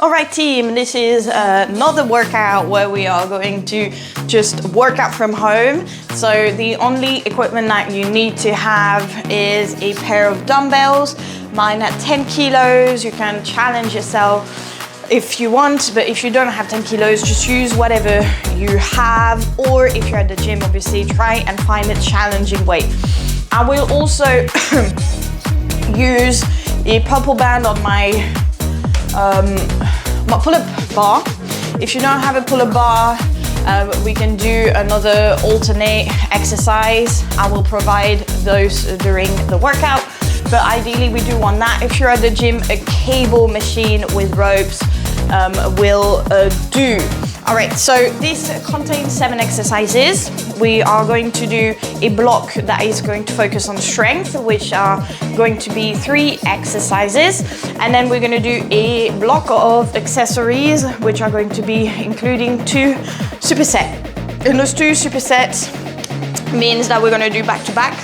All right, team, this is another workout where we are going to just work out from home. So the only equipment that you need to have is a pair of dumbbells. Mine at 10 kilos. You can challenge yourself if you want, but if you don't have 10 kilos, just use whatever you have, or if you're at the gym, obviously try and find a challenging weight. I will also use a purple band on my pull-up bar. If you don't have a pull-up bar, we can do another alternate exercise. I will provide those during the workout, but ideally we do want that. If you're at the gym, a cable machine with ropes will do. All right, so this contains 7 exercises. We are going to do a block that is going to focus on strength, which are going to be 3 exercises. And then we're gonna do a block of accessories, which are going to be including 2 supersets. And those 2 supersets means that we're gonna do back to back,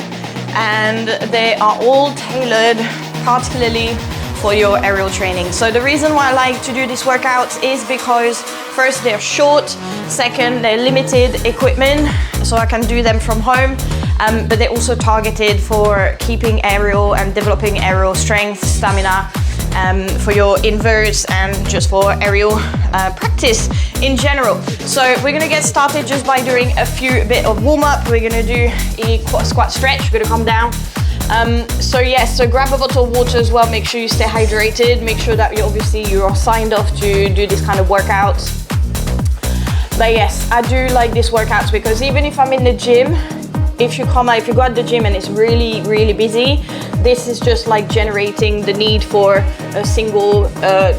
and they are all tailored particularly for your aerial training. So the reason why I like to do these workouts is because first, they're short. Second, they're limited equipment, so I can do them from home. But they're also targeted for keeping aerial and developing aerial strength, stamina, for your inverts and just for aerial practice in general. So we're gonna get started just by doing a bit of warm up. We're gonna do a squat stretch. We're gonna come down. So grab a bottle of water as well. Make sure you stay hydrated. Make sure that you are signed off to do this kind of workouts. But yes, I do like these workouts because even if I'm in the gym, if you go at the gym and it's really, really busy, this is just like generating the need for a single,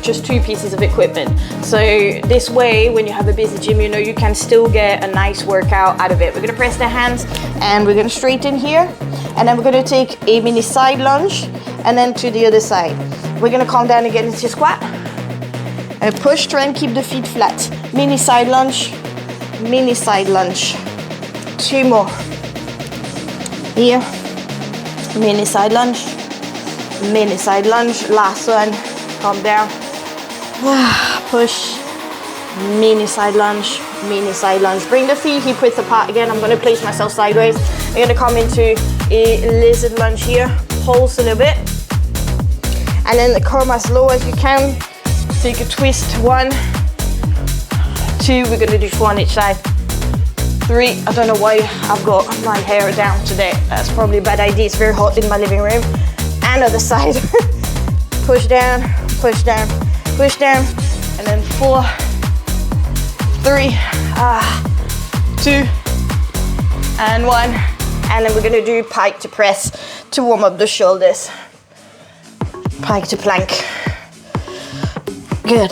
just 2 pieces of equipment. So this way, when you have a busy gym, you can still get a nice workout out of it. We're gonna press the hands and we're gonna straighten here. And then we're gonna take a mini side lunge and then to the other side. We're gonna calm down again into squat. And push, try and keep the feet flat. Mini side lunge, mini side lunge. 2 more. Here, mini side lunge, mini side lunge. Last one, calm down. Push, mini side lunge, mini side lunge. Bring the feet hip width apart again. I'm gonna place myself sideways. I'm gonna come into a lizard lunge here. Pulse a little bit. And then come as low as you can. Take a twist, 1, 2, we're gonna do 4 on each side. 3, I don't know why I've got my hair down today. That's probably a bad idea, it's very hot in my living room. And other side. Push down, push down, push down. And then 4, 3, 2, and 1. And then we're gonna do pike to press to warm up the shoulders. Pike to plank. Good.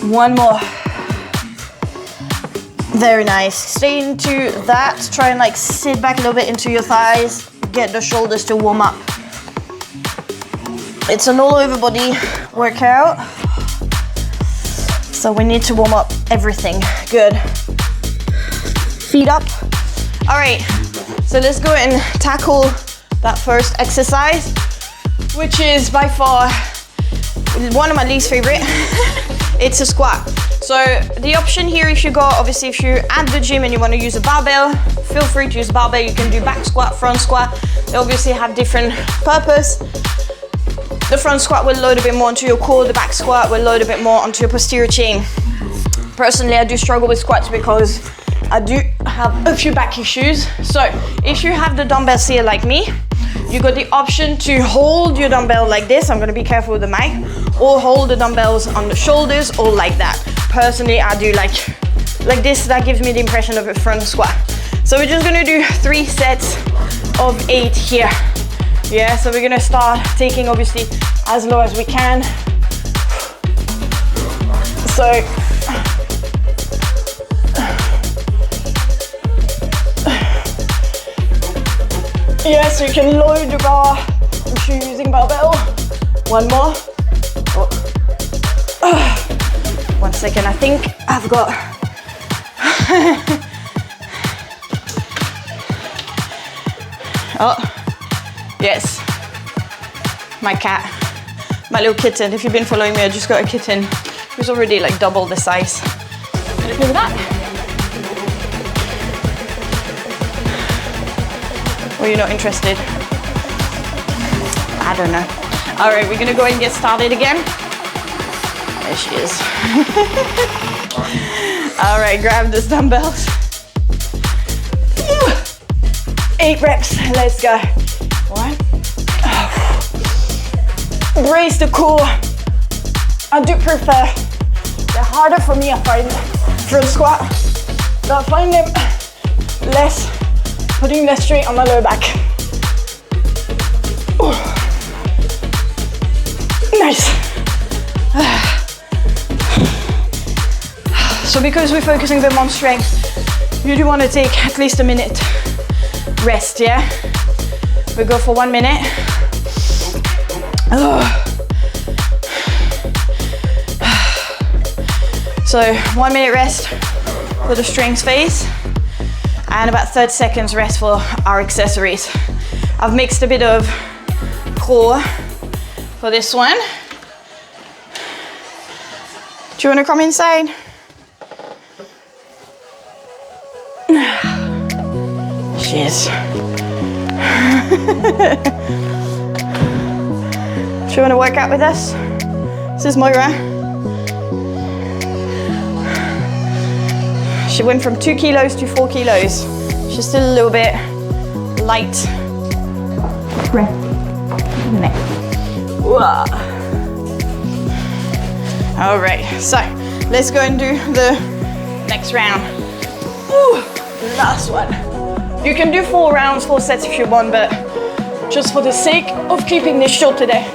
One more. Very nice. Stay into that. Try and sit back a little bit into your thighs. Get the shoulders to warm up. It's an all over body workout. So we need to warm up everything. Good. Feet up. All right. So let's go and tackle that first exercise, which is by far one of my least favorite. It's a squat. So the option here, if you're at the gym and you want to use a barbell, feel free to use a barbell. You can do back squat, front squat. They obviously have different purpose. The front squat will load a bit more onto your core. The back squat will load a bit more onto your posterior chain. Personally, I do struggle with squats because I do have a few back issues. So if you have the dumbbells here like me, you got the option to hold your dumbbell like this. I'm gonna be careful with the mic. Or hold the dumbbells on the shoulders or like that. Personally, I do like this. That gives me the impression of a front squat. So we're just gonna do 3 sets of 8 here. Yeah, so we're gonna start taking obviously as low as we can. So yes, you can load your bar if you're using barbell. 1 more. 1 second, I think I've got Yes. My cat, my little kitten. If you've been following me, I just got a kitten who's already like double the size. Look at that. Or you're not interested? I don't know. All right, we're gonna go and get started again. There she is. All right, grab those dumbbells. 8 reps, let's go. 1. Brace the core. I do prefer, they're harder for me, I find, front squat, but I find them putting less strain on my lower back. Ooh. Nice. So because we're focusing them on strength, you do want to take at least a minute rest, yeah? We go for 1 minute. So 1 minute rest for the strength phase and about 30 seconds rest for our accessories. I've mixed a bit of core for this one. Do you want to come inside? She is. Do you want to work out with us? This is Moira. She went from 2 kilos to 4 kilos. She's still a little bit light. All right, so let's go and do the next round. Ooh, last one. You can do 4 rounds, 4 sets if you want, but just for the sake of keeping this short today.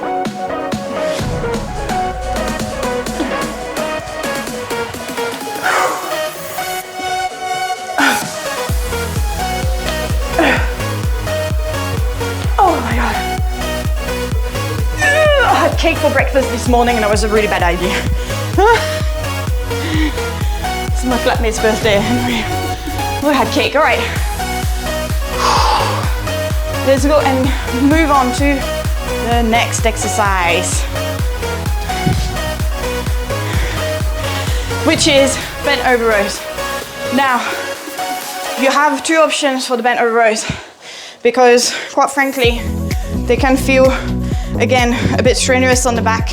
Cake for breakfast this morning and it was a really bad idea. It's my flatmate's birthday and we had cake. All right, let's go and move on to the next exercise, which is bent over rows. Now you have 2 options for the bent over rows because quite frankly they can feel again a bit strenuous on the back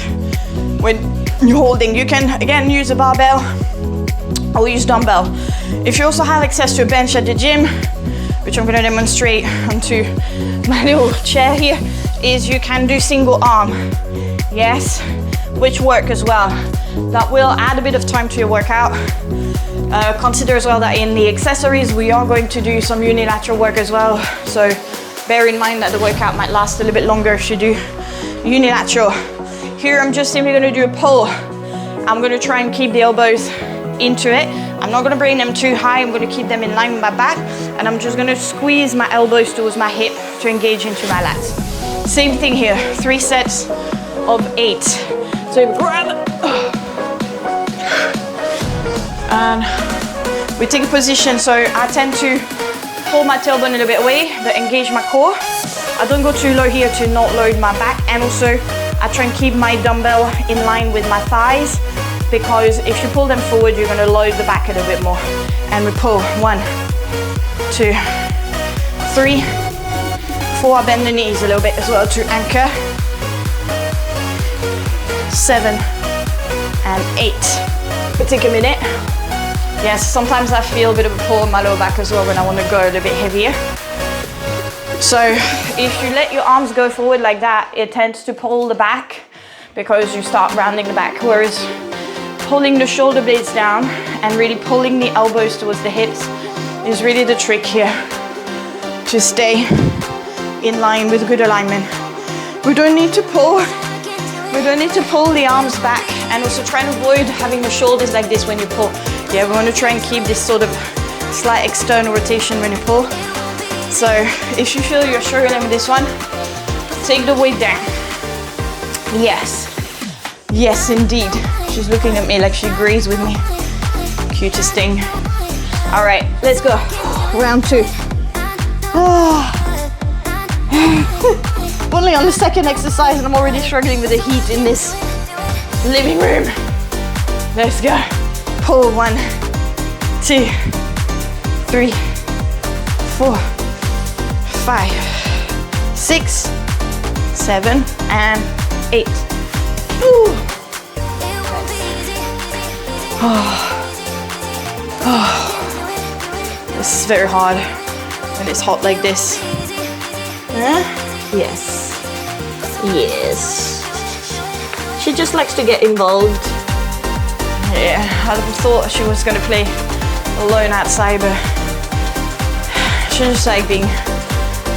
when you're holding. You can again use a barbell or use dumbbell. If you also have access to a bench at the gym, which I'm going to demonstrate onto my little chair here, is you can do single arm, yes, which work as well. That will add a bit of time to your workout. Consider as well that in the accessories we are going to do some unilateral work as well, so bear in mind that the workout might last a little bit longer if you do unilateral. Here I'm just simply going to do a pull. I'm going to try and keep the elbows into it. I'm not going to bring them too high. I'm going to keep them in line with my back, and I'm just going to squeeze my elbows towards my hip to engage into my lats. Same thing here, 3 sets of 8. So you grab and we take a position. So I tend to hold my tailbone a little bit away but engage my core. I don't go too low here to not load my back, and also I try and keep my dumbbell in line with my thighs, because if you pull them forward you're going to load the back a little bit more. And we pull 1, 2, 3, 4. I bend the knees a little bit as well to anchor. 7 and 8. We'll take a minute. Yes, sometimes I feel a bit of a pull in my lower back as well when I want to go a little bit heavier. So if you let your arms go forward like that, it tends to pull the back because you start rounding the back, whereas pulling the shoulder blades down and really pulling the elbows towards the hips is really the trick here to stay in line with good alignment. We don't need to pull the arms back, and also try and avoid having the shoulders like this when you pull. Yeah, we want to try and keep this sort of slight external rotation when you pull. So if you feel you're struggling with this one, take the weight down. Yes, yes indeed. She's looking at me like she agrees with me. Cutest thing. All right, let's go. Round 2. Only on the second exercise and I'm already struggling with the heat in this living room. Let's go. Pull 1, 2, 3, 4, 5, 6, 7, and 8. Ooh. This is very hard when it's hot like this. Yes. Yes. She just likes to get involved. Yeah, I thought she was gonna play alone outside, but she just like being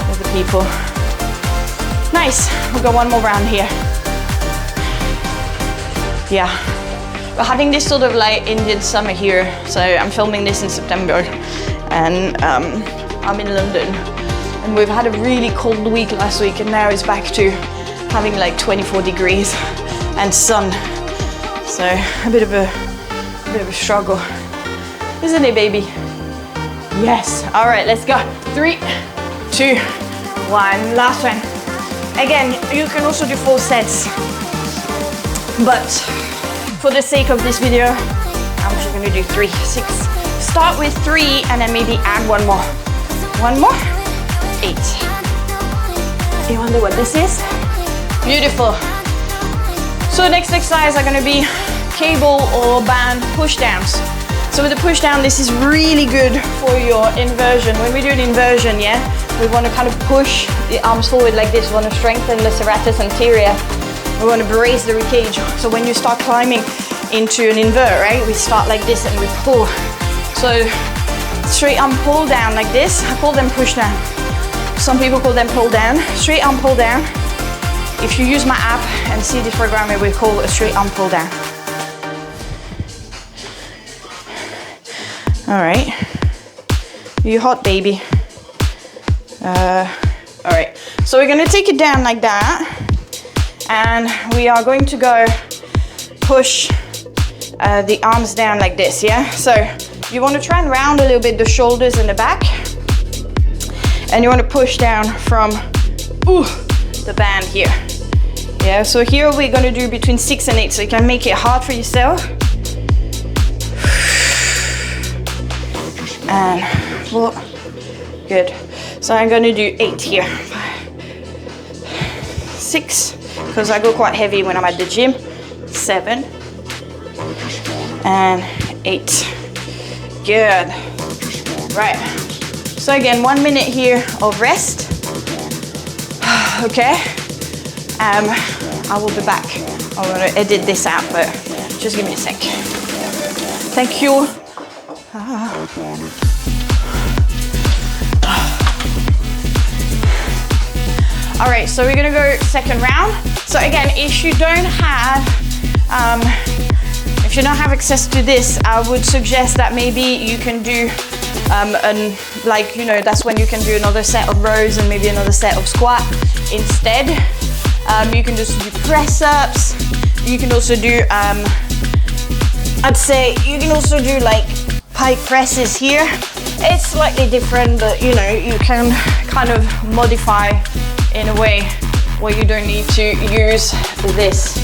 with the people. Nice. We'll go one more round here. Yeah. We're having this sort of like Indian summer here, so I'm filming this in September, and I'm in London, and we've had a really cold week last week, and now it's back to having like 24 degrees and sun. So a bit of a struggle, isn't it, baby? Yes. All right, let's go. 3, 2, 1. Last one. Again, you can also do 4 sets, but for the sake of this video, I'm just gonna do 3, 6. Start with 3 and then maybe add 1 more. 1 more, 8. You wonder what this is? Beautiful. So next exercise are gonna be cable or band push downs. So with the push down, this is really good for your inversion. When we do an inversion, yeah, we wanna kind of push the arms forward like this. We wanna strengthen the serratus anterior. We want to brace the ribcage. So when you start climbing into an invert, right, we start like this and we pull. So straight arm pull down like this. I call them push down. Some people call them pull down. Straight arm pull down. If you use my app and see this program, it will call a straight arm pull down. All right. You hot, baby. All right. So we're gonna take it down like that. And we are going to go push the arms down like this, yeah? So you want to try and round a little bit the shoulders and the back. And you want to push down from the band here. Yeah, so here we're going to do between 6 and 8, so you can make it hard for yourself. And 4, good. So I'm going to do 8 here. 6. Because I go quite heavy when I'm at the gym. 7 and 8. Good. Right. So again, 1 minute here of rest. Okay. I will be back. I'm gonna edit this out, but just give me a sec. Thank you. All right, so we're gonna go second round. So again, if you don't have access to this, I would suggest that maybe you can do like, you know, that's when you can do another set of rows and maybe another set of squat instead. You can just do press ups. You can also do I'd say you can also do like pike presses here. It's slightly different, but you know, you can kind of modify in a way where you don't need to use this,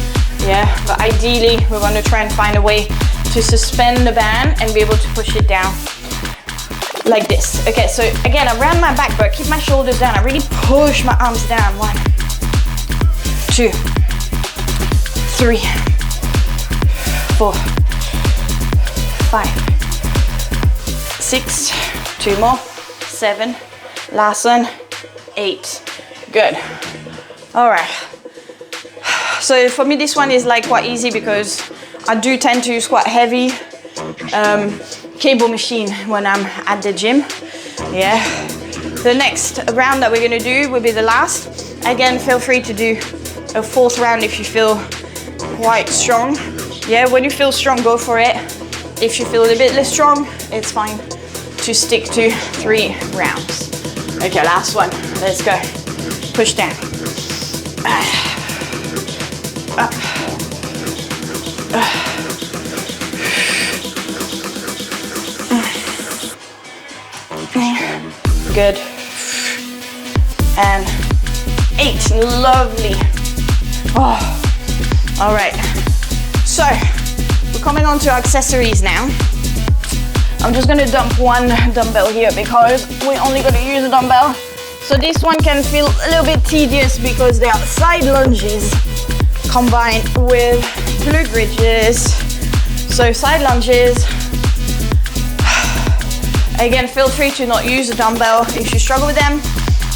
yeah? But ideally, we want to try and find a way to suspend the band and be able to push it down like this. Okay, so again, around my back, but keep my shoulders down. I really push my arms down. 1, 2, 3, 4, 5, 6, 2 more, 7, last one, 8. Good. All right. So for me, this one is like quite easy because I do tend to use quite heavy cable machine when I'm at the gym. Yeah. The next round that we're gonna do will be the last. Again, feel free to do a 4th round if you feel quite strong. Yeah, when you feel strong, go for it. If you feel a bit less strong, it's fine to stick to 3 rounds. Okay, last one. Let's go. Push down. Up. Good. And 8. Lovely. Oh. All right. So we're coming on to accessories now. I'm just gonna dump one dumbbell here because we're only gonna use a dumbbell. So this one can feel a little bit tedious because they are side lunges combined with glute bridges. So side lunges. Again, feel free to not use a dumbbell if you struggle with them.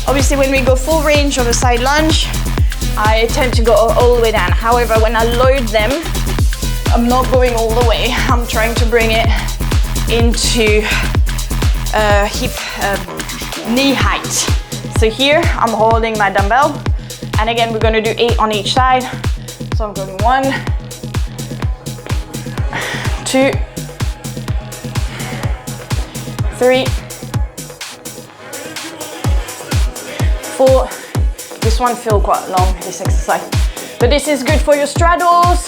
Obviously, when we go full range of a side lunge, I tend to go all the way down. However, when I load them, I'm not going all the way. I'm trying to bring it into knee height. So here, I'm holding my dumbbell. And again, we're gonna do 8 on each side. So I'm going 1, 2, 3, 4. This one feels quite long, this exercise. But this is good for your straddles,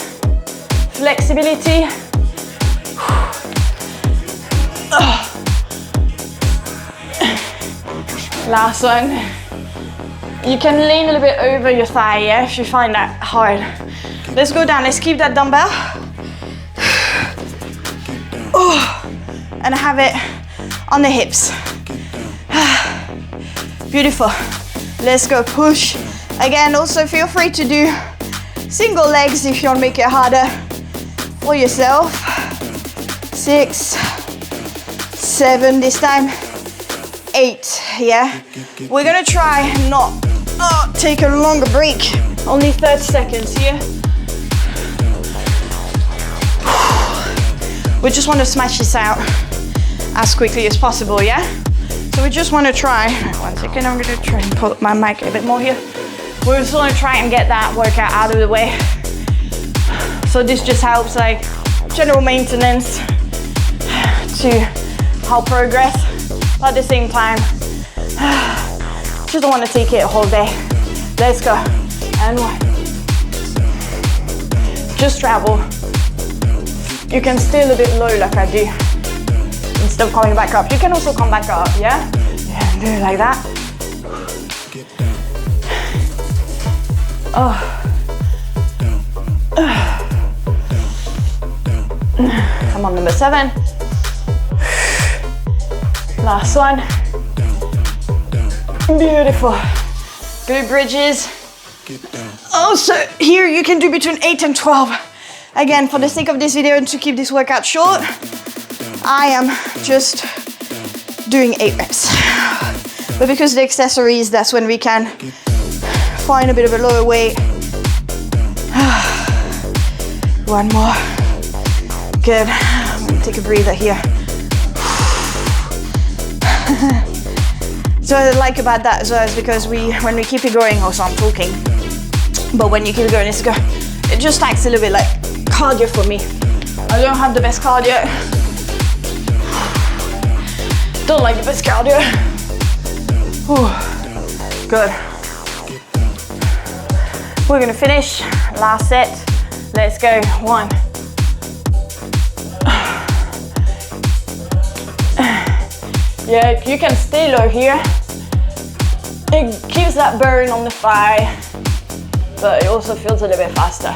flexibility. Last one. You can lean a little bit over your thigh, yeah, if you find that hard. Let's go down, let's keep that dumbbell. And have it on the hips. Beautiful. Let's go, push. Again, also feel free to do single legs if you want to make it harder for yourself. 6, 7, this time 8, yeah? We're gonna try not take a longer break. Only 30 seconds here. We just want to smash this out as quickly as possible, yeah? So we just want to try, 1 second, I'm gonna try and put my mic a bit more here. We just want to try and get that workout out of the way. So this just helps like general maintenance to help progress, but at the same time, just don't want to take it a whole day. Let's go, and 1. Just travel. You can stay a little bit low like I do. Instead of coming back up, you can also come back up, yeah? Yeah, do it like that. Come on, number 7. Last one. Beautiful. Glute bridges. Also, here you can do between 8 and 12. Again, for the sake of this video and to keep this workout short, I am just doing 8 reps. But because the accessories, that's when we can find a bit of a lower weight. 1 more. Good. I'm gonna take a breather here. So what I like about that as well is because when we keep it going, also I'm talking, but when you keep it going, it just acts a little bit like cardio for me. I don't have the best cardio. Don't like the best cardio. Good. We're gonna finish. Last set. Let's go. 1. Yeah, you can stay low here. It keeps that burn on the thigh, but it also feels a little bit faster.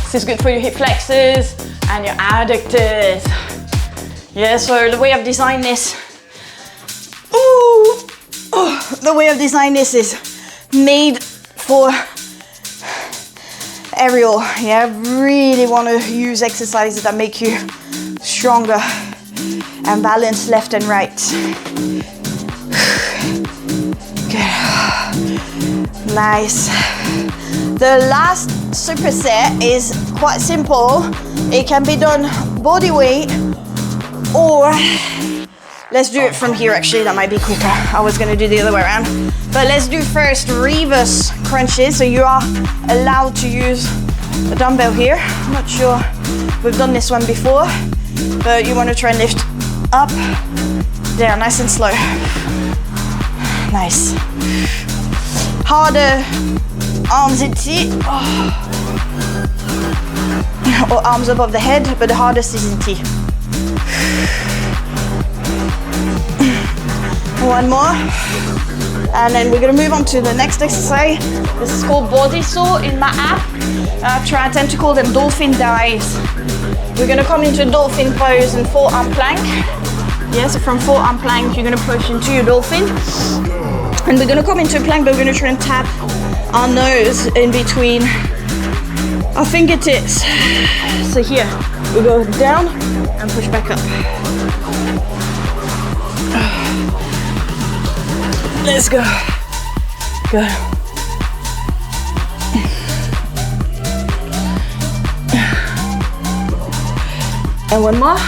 This is good for your hip flexors and your adductors. Yeah, so the way I've designed this, the way I've designed this is made for aerial. Yeah, I really want to use exercises that make you stronger and balance left and right. Good. Nice. The last superset is quite simple. It can be done body weight, or let's do it from here actually, that might be quicker. I was gonna do the other way around. But let's do first reverse crunches. So you are allowed to use a dumbbell here. I'm not sure we've done this one before, but you want to try and lift up, down, nice and slow. Nice. Harder arms in T, or arms above the head, but the hardest is in T. One more. And then we're gonna move on to the next exercise. This is called body saw in my app. I tend to call them dolphin dives. We're gonna come into dolphin pose and forearm plank. Yeah, so from forearm plank, you're gonna push into your dolphin. And we're gonna come into a plank, but we're gonna try and tap our nose in between our fingertips. So here, we go down and push back up. Let's go. Go. And one more.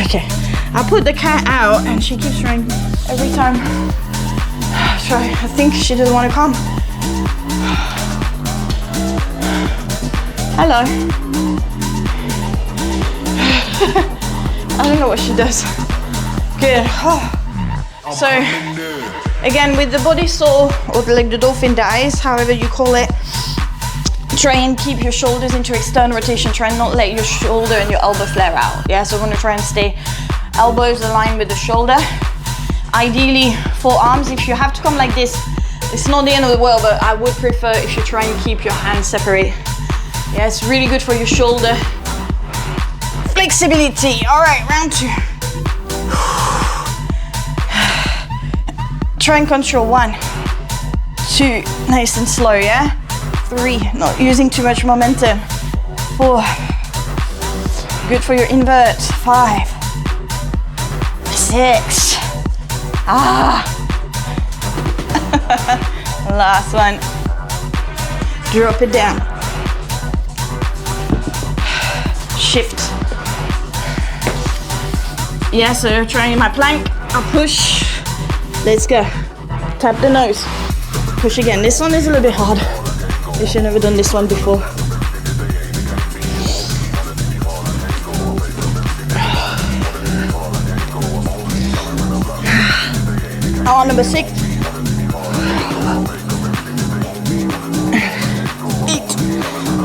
Okay. I put the cat out and she keeps trying every time. I think she doesn't want to come. Hello. I don't know what she does. Good. So, again, with the body saw, or like the dolphin dives, however you call it, try and keep your shoulders into external rotation. Try and not let your shoulder and your elbow flare out. Yeah, so we're gonna try and stay elbows aligned with the shoulder. Ideally, forearms. If you have to come like this, it's not the end of the world, but I would prefer if you try and keep your hands separate. Yeah, it's really good for your shoulder flexibility. All right, round 2. Try and control 1, 2, nice and slow, yeah? 3, not using too much momentum. 4, good for your inverts. 5, 6, last one. Drop it down. Shift. Yeah, so trying my plank, I'll push. Let's go. Tap the nose. Push again. This one is a little bit hard. You should have never done this one before. Oh, number 6. 8.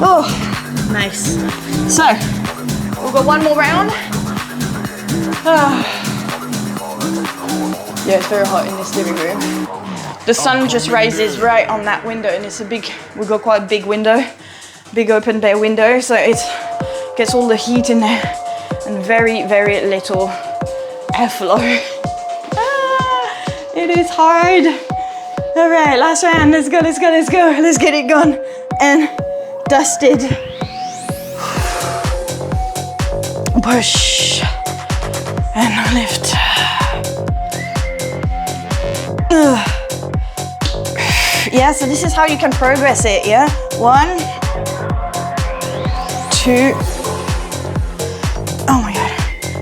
Oh, nice. So, we've got one more round. Yeah, it's very hot in this living room. The sun just rises right on that window, and it's we've got quite a big window, big open bay window, so it gets all the heat in there and very, very little airflow. It is hard. All right, last round, let's go, let's go, let's go. Let's get it gone and dusted. Push and lift. Yeah, so this is how you can progress it, yeah? 1, 2, oh my God,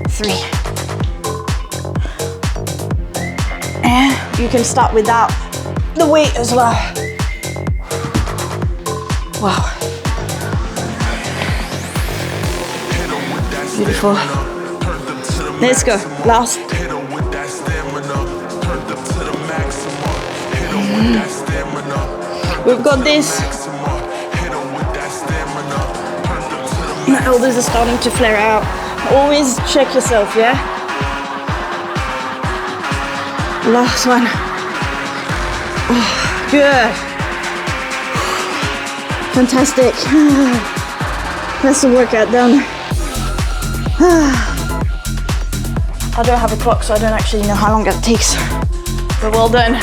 3. And you can start without the weight as well. Wow. Beautiful. Let's go, last. We've got this. My elbows are starting to flare out. Always check yourself, yeah? Last one. Oh, good. Fantastic. That's the workout done. I don't have a clock, so I don't actually know how long it takes. But well done.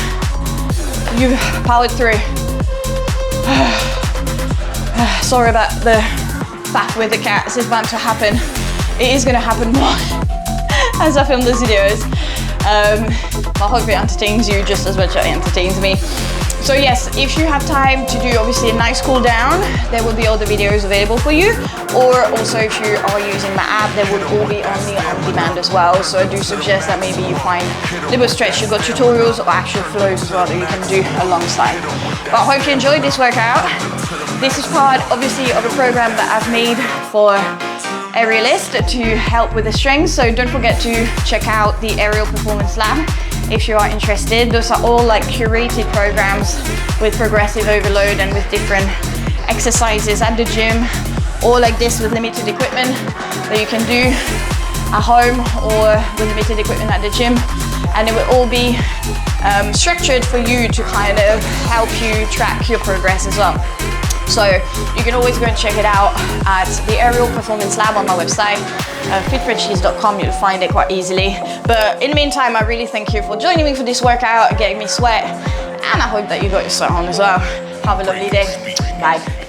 You've powered through. Sorry about the fact with the cats. It's bound to happen. It is going to happen more as I film these videos. I hope it entertains you just as much as it entertains me. So yes, if you have time to do obviously a nice cool down, there will be other videos available for you. Or also if you are using my app, they will all be on demand as well. So I do suggest that maybe you find little stretch. You've got tutorials or actual flows as well that you can do alongside. But I hope you enjoyed this workout. This is part obviously of a program that I've made for Aerialists to help with the strength. So don't forget to check out the Aerial Performance Lab if you are interested. Those are all like curated programs with progressive overload and with different exercises at the gym, or like this with limited equipment that you can do at home or with limited equipment at the gym, and it will all be structured for you to kind of help you track your progress as well. So you can always go and check it out at the Aerial Performance Lab on my website, fitfredcheese.com. You'll find it quite easily. But in the meantime, I really thank you for joining me for this workout, getting me sweat, and I hope that you got your sweat on as well. Have a lovely day. Bye.